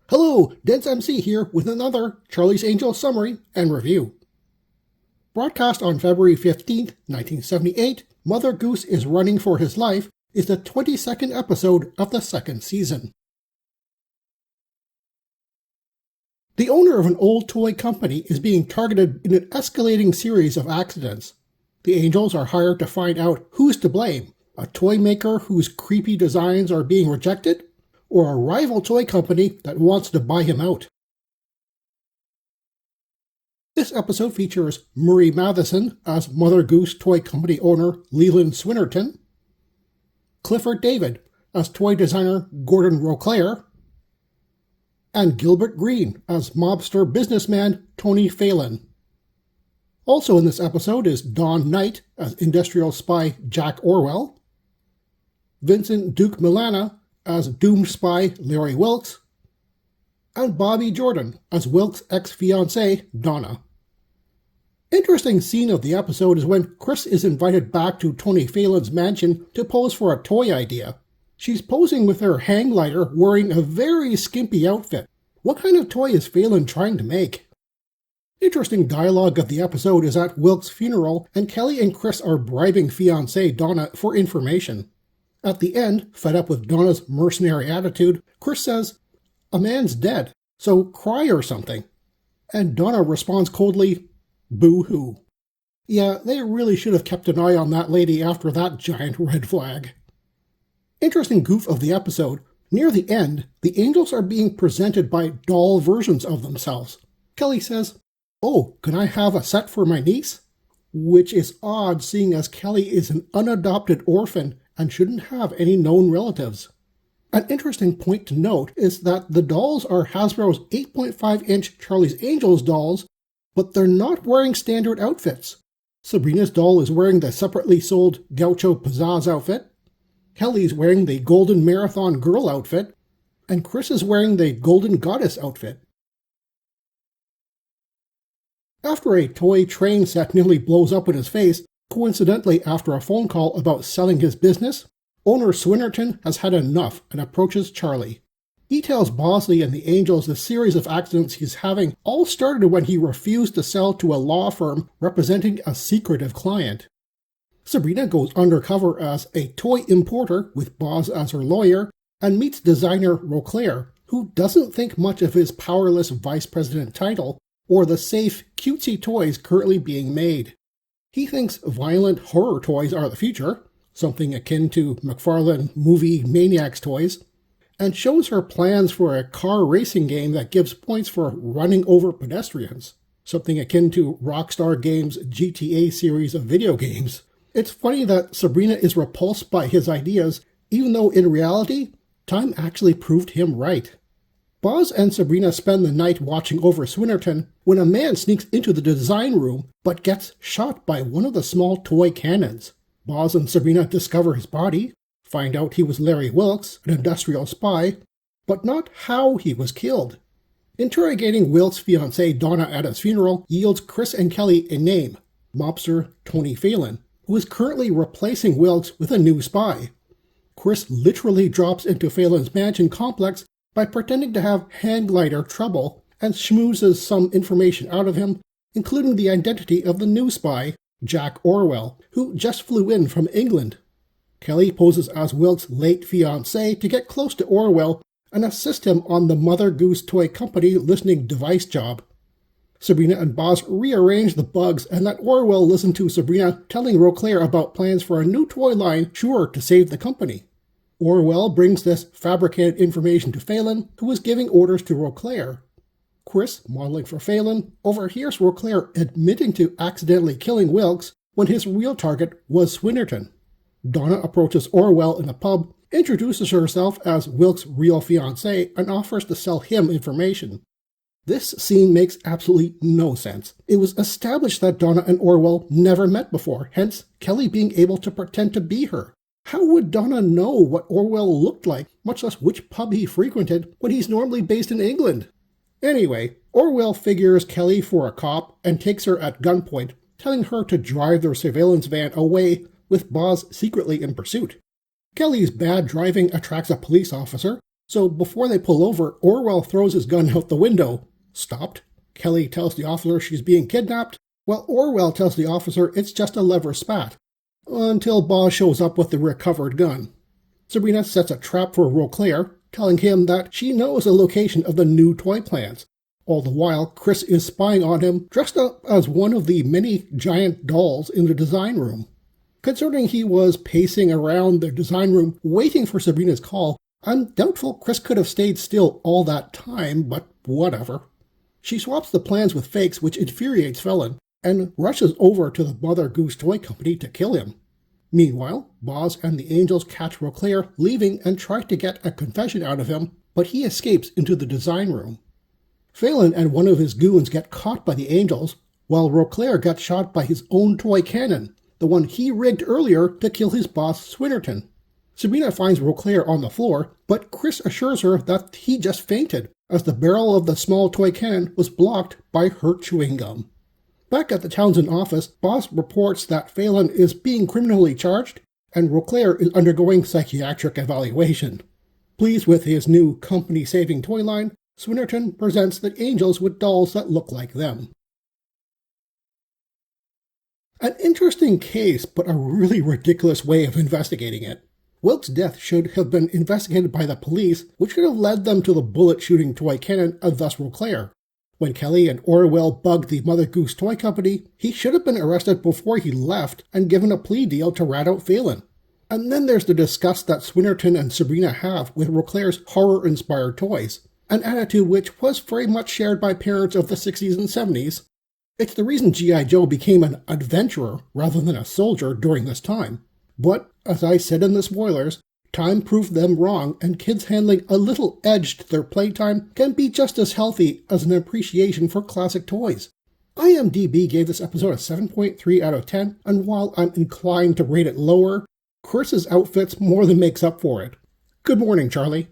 Hello, Dense MC here with another Charlie's Angels summary and review. Broadcast on February 15th, 1978, Mother Goose is Running for His Life is the 22nd episode of the second season. The owner of an old toy company is being targeted in an escalating series of accidents. The Angels are hired to find out who's to blame, a toy maker whose creepy designs are being rejected, or a rival toy company that wants to buy him out. This episode features Murray Matheson as Mother Goose toy company owner Leland Swinnerton, Clifford David as toy designer Gordon Roclair, and Gilbert Green as mobster businessman Tony Phelan. Also in this episode is Don Knight as industrial spy Jack Orwell, Vincent Duke Milana as doomed spy Larry Wilkes, and Bobby Jordan as Wilkes' ex-fiancée Donna. Interesting scene of the episode is when Chris is invited back to Tony Phelan's mansion to pose for a toy idea. She's posing with her hang glider wearing a very skimpy outfit. What kind of toy is Phelan trying to make? Interesting dialogue of the episode is at Wilkes' funeral, and Kelly and Chris are bribing fiancée Donna for information. At the end, fed up with Donna's mercenary attitude, Chris says, "A man's dead, so cry or something." And Donna responds coldly, "Boo-hoo." Yeah, they really should have kept an eye on that lady after that giant red flag. Interesting goof of the episode, near the end, the Angels are being presented by doll versions of themselves. Kelly says, "Oh, can I have a set for my niece?" Which is odd seeing as Kelly is an unadopted orphan and shouldn't have any known relatives. An interesting point to note is that the dolls are Hasbro's 8.5-inch Charlie's Angels dolls, but they're not wearing standard outfits. Sabrina's doll is wearing the separately sold Gaucho Pizzazz outfit, Kelly's wearing the Golden Marathon Girl outfit, and Chris is wearing the Golden Goddess outfit. After a toy train set nearly blows up in his face, coincidentally after a phone call about selling his business, owner Swinnerton has had enough and approaches Charlie. He tells Bosley and the Angels the series of accidents he's having all started when he refused to sell to a law firm representing a secretive client. Sabrina goes undercover as a toy importer with Boz as her lawyer and meets designer Roclair, who doesn't think much of his powerless vice president title or the safe, cutesy toys currently being made. He thinks violent horror toys are the future, something akin to McFarlane movie Maniacs toys, and shows her plans for a car racing game that gives points for running over pedestrians, something akin to Rockstar Games' GTA series of video games. It's funny that Sabrina is repulsed by his ideas, even though in reality, time actually proved him right. Boz and Sabrina spend the night watching over Swinnerton when a man sneaks into the design room but gets shot by one of the small toy cannons. Boz and Sabrina discover his body, find out he was Larry Wilkes, an industrial spy, but not how he was killed. Interrogating Wilkes' fiancée Donna at his funeral yields Chris and Kelly a name, mobster Tony Phelan, who is currently replacing Wilkes with a new spy. Chris literally drops into Phelan's mansion complex by pretending to have hang glider trouble and schmoozes some information out of him, including the identity of the new spy, Jack Orwell, who just flew in from England. Kelly poses as Wilkes' late fiancée to get close to Orwell and assist him on the Mother Goose toy company listening device job. Sabrina and Boz rearrange the bugs and let Orwell listen to Sabrina telling Roclair about plans for a new toy line sure to save the company. Orwell brings this fabricated information to Phelan, who is giving orders to Roclair. Chris, modeling for Phelan, overhears Roclair admitting to accidentally killing Wilkes when his real target was Swinnerton. Donna approaches Orwell in a pub, introduces herself as Wilkes' real fiancée, and offers to sell him information. This scene makes absolutely no sense. It was established that Donna and Orwell never met before, hence Kelly being able to pretend to be her. How would Donna know what Orwell looked like, much less which pub he frequented, when he's normally based in England? Anyway, Orwell figures Kelly for a cop and takes her at gunpoint, telling her to drive their surveillance van away with Boz secretly in pursuit. Kelly's bad driving attracts a police officer, So before they pull over, Orwell throws his gun out the window. Stopped. Kelly tells the officer she's being kidnapped, while Orwell tells the officer it's just a lever spat, until Boz shows up with the recovered gun. Sabrina sets a trap for Roclair, telling him that she knows the location of the new toy plants. All the while, Chris is spying on him, dressed up as one of the many giant dolls in the design room. Considering he was pacing around the design room waiting for Sabrina's call, I'm doubtful Chris could have stayed still all that time, but whatever. She swaps the plans with fakes, which infuriates Phelan, and rushes over to the Mother Goose Toy Company to kill him. Meanwhile, Boz and the Angels catch Roclair leaving and try to get a confession out of him, but he escapes into the design room. Phelan and one of his goons get caught by the Angels, while Roclair gets shot by his own toy cannon, the one he rigged earlier to kill his boss Swinnerton. Sabrina finds Roclair on the floor, but Chris assures her that he just fainted, as the barrel of the small toy cannon was blocked by her chewing gum. Back at the Townsend office, Boz reports that Phelan is being criminally charged, and Roclair is undergoing psychiatric evaluation. Pleased with his new company-saving toy line, Swinnerton presents the Angels with dolls that look like them. An interesting case, but a really ridiculous way of investigating it. Wilk's death should have been investigated by the police, which should have led them to the bullet-shooting toy cannon and thus Roclair. When Kelly and Orwell bugged the Mother Goose Toy Company, he should have been arrested before he left and given a plea deal to rat out Phelan. And then there's the disgust that Swinnerton and Sabrina have with Roclair's horror-inspired toys, an attitude which was very much shared by parents of the 60s and 70s. It's the reason G.I. Joe became an adventurer rather than a soldier during this time. But, as I said in the spoilers, time proved them wrong, and kids handling a little edge to their playtime can be just as healthy as an appreciation for classic toys. IMDb gave this episode a 7.3 out of 10, and while I'm inclined to rate it lower, Chris's outfits more than makes up for it. Good morning, Charlie.